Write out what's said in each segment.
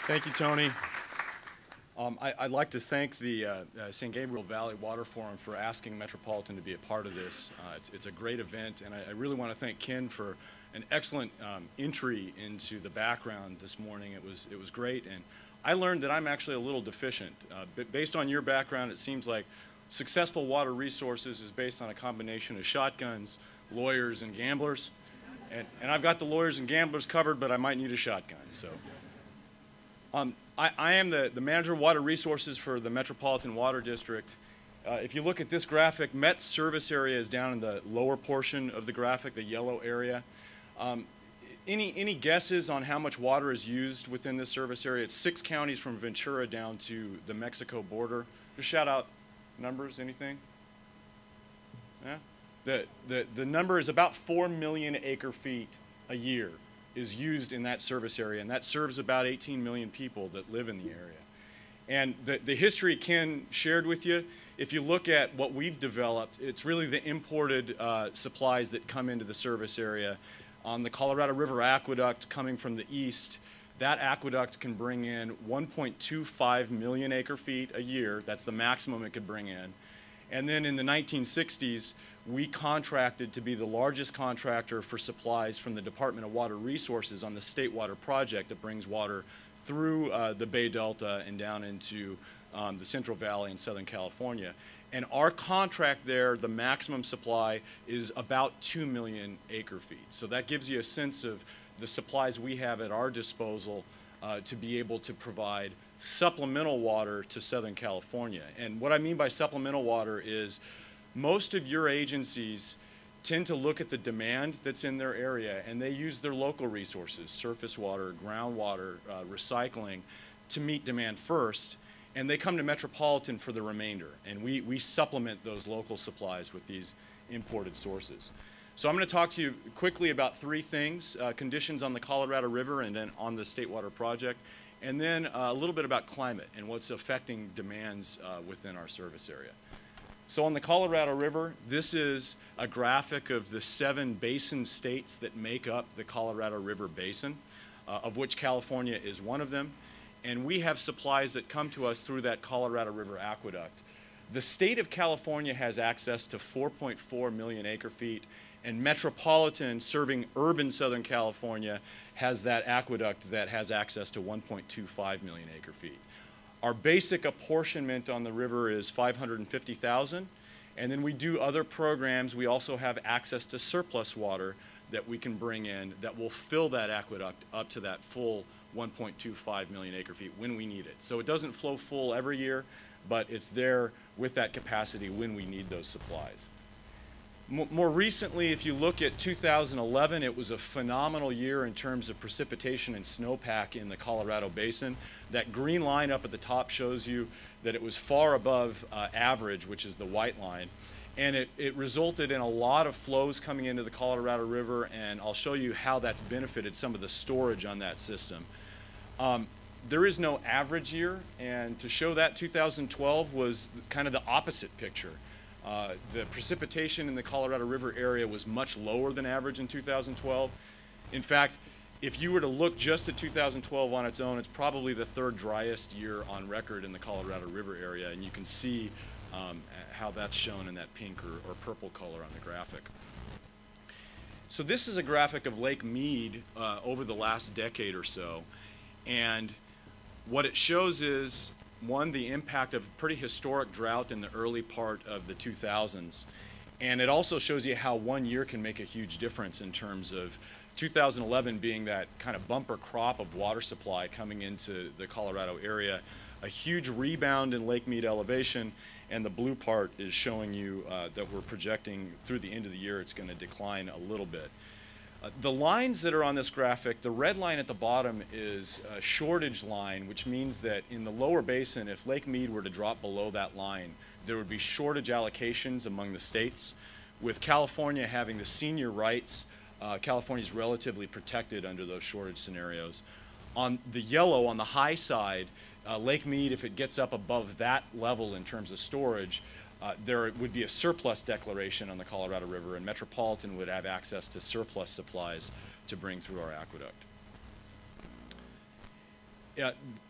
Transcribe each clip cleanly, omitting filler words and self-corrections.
Thank you, Tony. I'd like to thank the St. Gabriel Valley Water Forum for asking Metropolitan to be a part of this. It's a great event, and I really want to thank Ken for an excellent entry into the background this morning. It was great, and I learned that I'm actually a little deficient. But based on your background, it seems like successful water resources is based on a combination of shotguns, lawyers, and gamblers. And I've got the lawyers and gamblers covered, but I might need a shotgun. So. I am the manager of water resources for the Metropolitan Water District. If you look at this graphic, Met's service area is down in the lower portion of the graphic, the yellow area. Any guesses on how much water is used within this service area? It's 6 counties from Ventura down to the Mexico border. Just shout out numbers, anything? Yeah? The number is about 4 million acre-feet a year is used in that service area, and that serves about 18 million people that live in the area. And the history Ken shared with you, if you look at what we've developed, it's really the imported supplies that come into the service area. On the Colorado River Aqueduct coming from the east, that aqueduct can bring in 1.25 million acre-feet a year. That's the maximum it could bring in. And then in the 1960s, we contracted to be the largest contractor for supplies from the Department of Water Resources on the State Water Project that brings water through the Bay Delta and down into the Central Valley in Southern California. And our contract there, the maximum supply is about 2 million acre-feet. So that gives you a sense of the supplies we have at our disposal to be able to provide supplemental water to Southern California. And what I mean by supplemental water is most of your agencies tend to look at the demand that's in their area, and they use their local resources, surface water, groundwater, recycling, to meet demand first, and they come to Metropolitan for the remainder, and we supplement those local supplies with these imported sources. So I'm going to talk to you quickly about 3 things: conditions on the Colorado River and then on the State Water Project, and then a little bit about climate and what's affecting demands within our service area. So on the Colorado River, this is a graphic of the 7 basin states that make up the Colorado River Basin, of which California is one of them. And we have supplies that come to us through that Colorado River aqueduct. The state of California has access to 4.4 million acre-feet, and Metropolitan, serving urban Southern California, has that aqueduct that has access to 1.25 million acre-feet. Our basic apportionment on the river is 550,000, and then we do other programs. We also have access to surplus water that we can bring in that will fill that aqueduct up to that full 1.25 million acre-feet when we need it. So it doesn't flow full every year, but it's there with that capacity when we need those supplies. More recently, if you look at 2011, it was a phenomenal year in terms of precipitation and snowpack in the Colorado Basin. That green line up at the top shows you that it was far above average, which is the white line. And it resulted in a lot of flows coming into the Colorado River, and I'll show you how that's benefited some of the storage on that system. There is no average year, and to show that, 2012 was kind of the opposite picture. The precipitation in the Colorado River area was much lower than average in 2012. In fact, if you were to look just at 2012 on its own, it's probably the 3rd driest year on record in the Colorado River area, and you can see how that's shown in that pink or purple color on the graphic. So this is a graphic of Lake Mead over the last decade or so, and what it shows is, one, the impact of a pretty historic drought in the early part of the 2000s. And it also shows you how one year can make a huge difference in terms of 2011 being that kind of bumper crop of water supply coming into the Colorado area, a huge rebound in Lake Mead elevation, and the blue part is showing you that we're projecting through the end of the year it's going to decline a little bit. The lines that are on this graphic, the red line at the bottom is a shortage line, which means that in the lower basin, if Lake Mead were to drop below that line, there would be shortage allocations among the states. With California having the senior rights, California is relatively protected under those shortage scenarios. On the yellow, on the high side, Lake Mead, if it gets up above that level in terms of storage, there would be a surplus declaration on the Colorado River, and Metropolitan would have access to surplus supplies to bring through our aqueduct.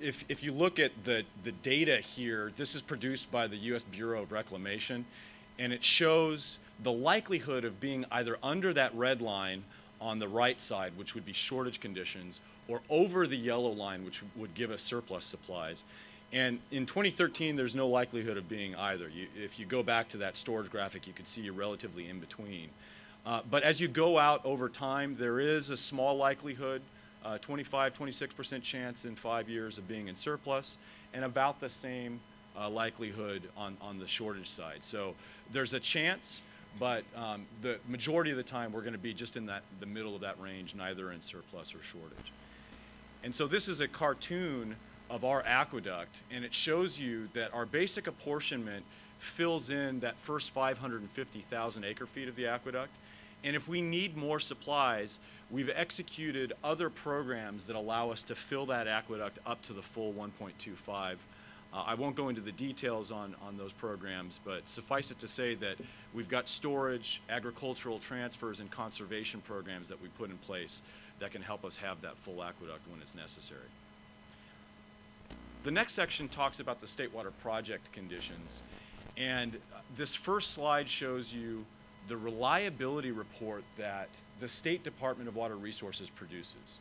if you look at the data here, this is produced by the U.S. Bureau of Reclamation, and it shows the likelihood of being either under that red line on the right side, which would be shortage conditions, or over the yellow line, which would give us surplus supplies. And in 2013, there's no likelihood of being either. If you go back to that storage graphic, you can see you're relatively in between. But as you go out over time, there is a small likelihood, 25–26% chance in 5 years of being in surplus, and about the same likelihood on the shortage side. So there's a chance, but the majority of the time we're going to be just in the middle of that range, neither in surplus or shortage. And so this is a cartoon of our aqueduct, and it shows you that our basic apportionment fills in that first 550,000 acre-feet of the aqueduct. And if we need more supplies, we've executed other programs that allow us to fill that aqueduct up to the full 1.25. I won't go into the details on those programs, but suffice it to say that we've got storage, agricultural transfers, and conservation programs that we put in place that can help us have that full aqueduct when it's necessary. The next section talks about the State Water Project conditions, and this first slide shows you the reliability report that the State Department of Water Resources produces.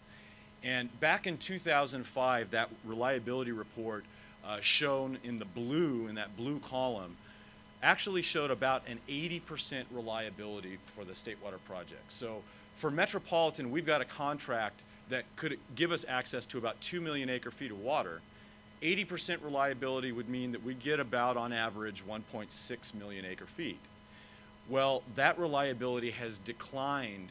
And back in 2005, that reliability report shown in that blue column, actually showed about an 80% reliability for the State Water Project. So for Metropolitan, we've got a contract that could give us access to about 2 million acre-feet of water. 80% reliability would mean that we get about, on average, 1.6 million acre-feet. Well, that reliability has declined.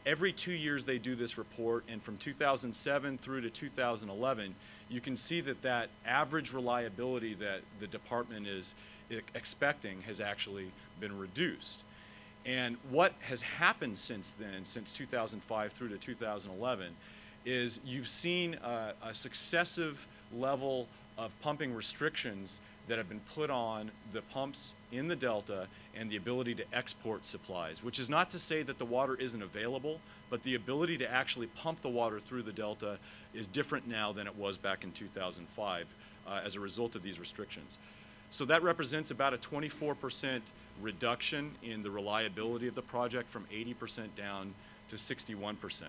Every 2 years they do this report, and from 2007 through to 2011, you can see that that average reliability that the department is expecting has actually been reduced. And what has happened since then, since 2005 through to 2011, is you've seen a successive level of pumping restrictions that have been put on the pumps in the Delta and the ability to export supplies, which is not to say that the water isn't available, but the ability to actually pump the water through the Delta is different now than it was back in 2005 as a result of these restrictions. So that represents about a 24% reduction in the reliability of the project, from 80% down to 61%.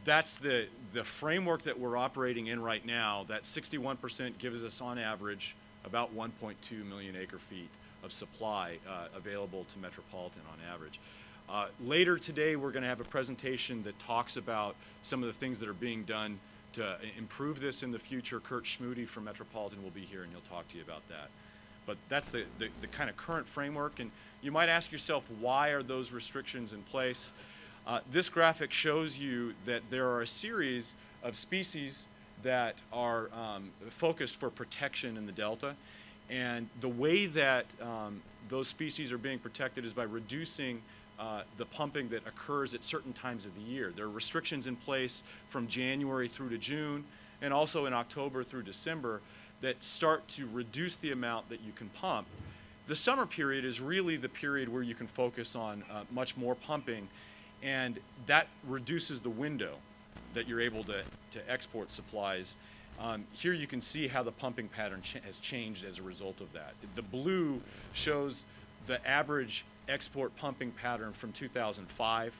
That's the framework that we're operating in right now. That 61% gives us on average about 1.2 million acre-feet of supply available to Metropolitan on average. Later today, we're going to have a presentation that talks about some of the things that are being done to improve this in the future. Kurt Schmoody from Metropolitan will be here, and he'll talk to you about that. But that's the kind of current framework, and you might ask yourself, why are those restrictions in place? This graphic shows you that there are a series of species that are focused for protection in the Delta, and the way that those species are being protected is by reducing the pumping that occurs at certain times of the year. There are restrictions in place from January through to June, and also in October through December, that start to reduce the amount that you can pump. The summer period is really the period where you can focus on much more pumping, and that reduces the window that you're able to export supplies. Here you can see how the pumping pattern has changed as a result of that. The blue shows the average export pumping pattern from 2005,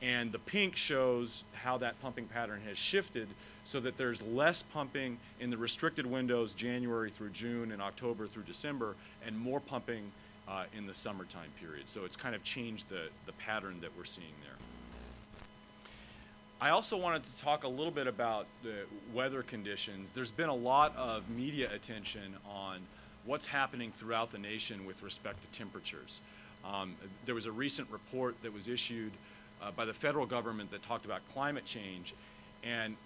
and the pink shows how that pumping pattern has shifted so that there's less pumping in the restricted windows, January through June and October through December, and more pumping in the summertime period. So it's kind of changed the pattern that we're seeing there. I also wanted to talk a little bit about the weather conditions. There's been a lot of media attention on what's happening throughout the nation with respect to temperatures. There was a recent report that was issued by the federal government that talked about climate change, and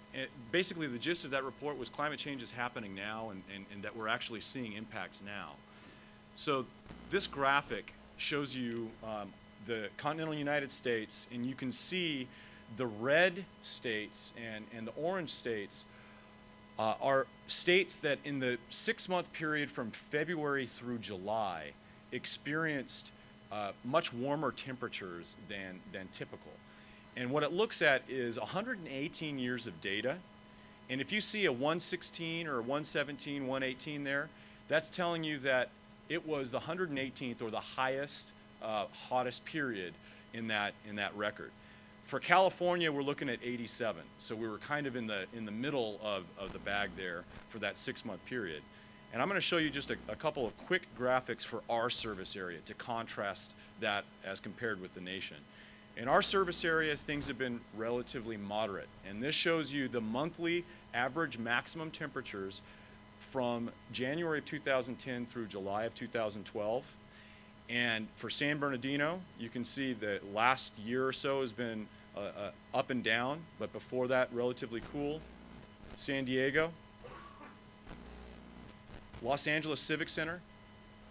basically the gist of that report was climate change is happening now, and that we're actually seeing impacts now. So this graphic shows you the continental United States, and you can see the red states and the orange states are states that in the 6-month period from February through July experienced much warmer temperatures than typical. And what it looks at is 118 years of data, And if you see a 116 or a 117, 118 there, that's telling you that it was the 118th or the highest, hottest period in that record. For California, we're looking at 87. So we were kind of in the middle of the bag there for that 6-month period. And I'm going to show you just a couple of quick graphics for our service area to contrast that as compared with the nation. In our service area, things have been relatively moderate. And this shows you the monthly average maximum temperatures from January of 2010 through July of 2012. And for San Bernardino, you can see the last year or so has been up and down, but before that, relatively cool. San Diego, Los Angeles Civic Center.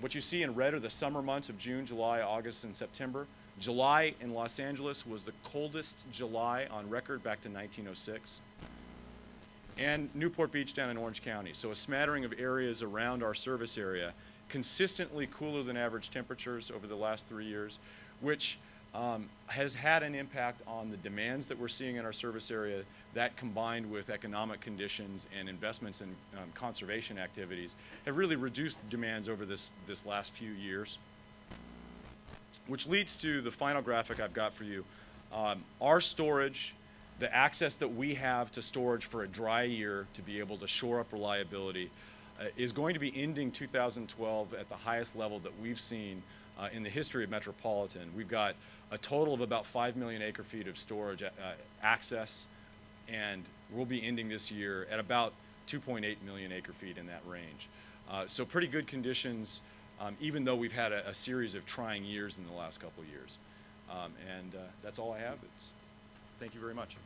What you see in red are the summer months of June, July, August, and September. July in Los Angeles was the coldest July on record back to 1906. And Newport Beach down in Orange County. So a smattering of areas around our service area, consistently cooler than average temperatures over the last 3 years, which has had an impact on the demands that we're seeing in our service area. That combined with economic conditions and investments in conservation activities have really reduced demands over this last few years. Which leads to the final graphic I've got for you. Our storage, the access that we have to storage for a dry year to be able to shore up reliability is going to be ending 2012 at the highest level that we've seen in the history of Metropolitan. We've got a total of about 5 million acre-feet of storage access, and we'll be ending this year at about 2.8 million acre-feet in that range. So pretty good conditions, even though we've had a series of trying years in the last couple of years. That's all I have. Thank you very much.